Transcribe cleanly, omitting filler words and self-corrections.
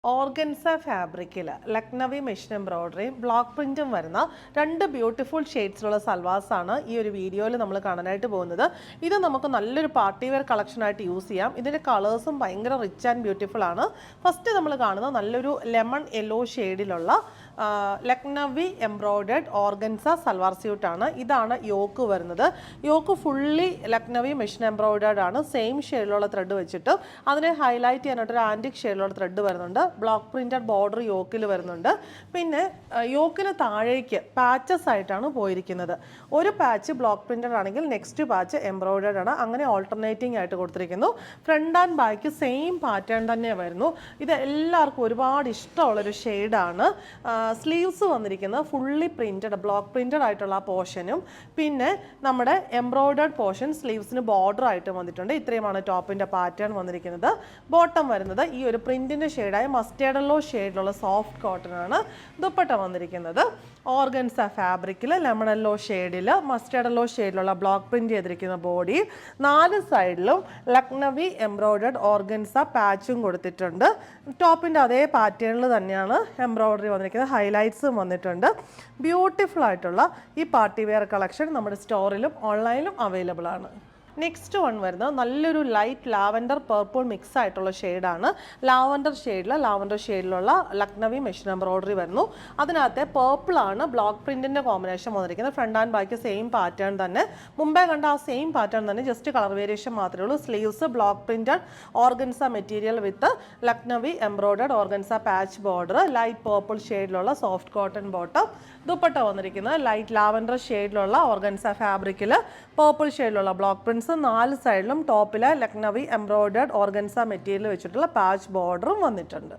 Organza ഫാബ്രിക്കിൽ Lucknowi machine എംബ്രോയ്ഡറിയും block പ്രിന്റും വരുന്ന രണ്ട് ബ്യൂട്ടിഫുൾ ഷെയ്ഡ്സിലുള്ള സൽവാസാണ് ഈ ഒരു വീഡിയോയിൽ നമ്മൾ കാണാനായിട്ട് പോകുന്നത്. ഇത് നമുക്ക് നല്ലൊരു പാർട്ടി വെയർ കളക്ഷനായിട്ട് യൂസ് ചെയ്യാം. ഇതിൻ്റെ കളേഴ്സും ഭയങ്കര റിച്ച് ആൻഡ് ബ്യൂട്ടിഫുൾ ആണ്. ഫസ്റ്റ് നമ്മൾ കാണുന്നത് നല്ലൊരു ലെമൺ യെല്ലോ ഷെയ്ഡിലുള്ള ലക്നവി എംബ്രോയ്ഡേഡ് ഓർഗൻസ സൽവാർ സ്യൂട്ടാണ്. ഇതാണ് യോക്ക് വരുന്നത്. Yoke fully Lucknowi machine embroidered ആണ്. സെയിം ഷെയ്ഡിലുള്ള ത്രെഡ് വെച്ചിട്ട് അതിനെ ഹൈലൈറ്റ് ചെയ്യാനായിട്ടൊരു ആൻറ്റിക് ഷെയ്ഡിലുള്ള ത്രെഡ് വരുന്നുണ്ട്. ബ്ലോക്ക് പ്രിന്റഡ് ബോർഡർ യോക്കിൽ വരുന്നുണ്ട്. പിന്നെ യോക്കിന് താഴേക്ക് പാച്ചസ് ആയിട്ടാണ് പോയിരിക്കുന്നത്. ഒരു പാച്ച് ബ്ലോക്ക് പ്രിന്റഡ് ആണെങ്കിൽ നെക്സ്റ്റ് പാച്ച് എംബ്രോയ്ഡേഡ് ആണ്. അങ്ങനെ ഓൾട്ടർനേറ്റിംഗ് ആയിട്ട് കൊടുത്തിരിക്കുന്നു. Front and back same pattern തന്നെ വരുന്നു. ഇത് എല്ലാവർക്കും ഒരുപാട് ഇഷ്ടമുള്ളൊരു ഷെയ്ഡാണ്. സ്ലീവ്സ് വന്നിരിക്കുന്നത് ഫുള്ളി പ്രിന്റഡ് ബ്ലോക്ക് പ്രിന്റഡ് ആയിട്ടുള്ള ആ പോർഷനും പിന്നെ നമ്മുടെ എംബ്രോയ്ഡേഡ് പോർഷൻ സ്ലീവ്സിന് ബോർഡർ ആയിട്ട് വന്നിട്ടുണ്ട്. ഇത്രയുമാണ് ടോപ്പിൻ്റെ പാറ്റേൺ വന്നിരിക്കുന്നത്. ബോട്ടം വരുന്നത് ഈ ഒരു പ്രിന്റിൻ്റെ ഷെയ്ഡായ മസ്റ്റേർഡ് യെല്ലോ ഷെയ്ഡിലുള്ള സോഫ്റ്റ് കോട്ടൺ ആണ്. ദുപ്പട്ട വന്നിരിക്കുന്നത് ഓർഗൻസ ഫാബ്രിക്കിൽ ലെമൺ യെല്ലോ ഷെയ്ഡിൽ മസ്റ്റേർഡ് യെല്ലോ ഷെയ്ഡിലുള്ള ബ്ലോക്ക് പ്രിന്റ് ചെയ്തിരിക്കുന്ന ബോഡി. 4 സൈഡിലും ലക്നവി എംബ്രോയ്ഡേഡ് ഓർഗൻസ പാച്ചും കൊടുത്തിട്ടുണ്ട്. ടോപ്പിൻ്റെ അതേ പാറ്റേണിൽ തന്നെയാണ് എംബ്രോയ്ഡറി വന്നിരിക്കുന്നത്. ഹൈലൈറ്റ്സും വന്നിട്ടുണ്ട്. ബ്യൂട്ടിഫുൾ ആയിട്ടുള്ള ഈ പാർട്ടി വെയർ കളക്ഷൻ നമ്മുടെ സ്റ്റോറിലും ഓൺലൈനിലും അവൈലബിൾ ആണ്. നെക്സ്റ്റ് വൺ വരുന്നത് നല്ലൊരു ലൈറ്റ് ലാവൻഡർ പർപ്പിൾ മിക്സ് ആയിട്ടുള്ള ഷെയ്ഡാണ്. ലാവൻഡർ ഷെയ്ഡിലുള്ള ലക്നവി മെഷീൻ എംബ്രോയ്ഡറി വരുന്നു. അതിനകത്തെ പേർപ്പിളാണ് ബ്ലോക്ക് പ്രിന്റിൻ്റെ കോമ്പിനേഷൻ വന്നിരിക്കുന്നത്. Front and back same pattern തന്നെ. മുമ്പേ കണ്ട ആ സെയിം പാറ്റേൺ തന്നെ, ജസ്റ്റ് കളർ വേരിയേഷൻ മാത്രമേ ഉള്ളൂ. Sleeves block printed organza material with Lucknowi embroidered organza patch border, light purple ഷെയ്ഡിലുള്ള സോഫ്റ്റ് കോട്ടൺ ബോട്ടം. ദുപ്പട്ട വന്നിരിക്കുന്നത് ലൈറ്റ് ലാവൻഡർ ഷെയ്ഡിലുള്ള ഓർഗൻസ ഫാബ്രിക്കിൽ പേർപ്പിൾ ഷെയ്ഡിലുള്ള ബ്ലോക്ക് പ്രിന്റ്സ്. 4 സൈഡിലും ടോപ്പിലെ ലക്നവി എംബ്രോയ്ഡേഡ് ഓർഗൻസ മെറ്റീരിയൽ വെച്ചിട്ടുള്ള പാച്ച് ബോർഡറും വന്നിട്ടുണ്ട്.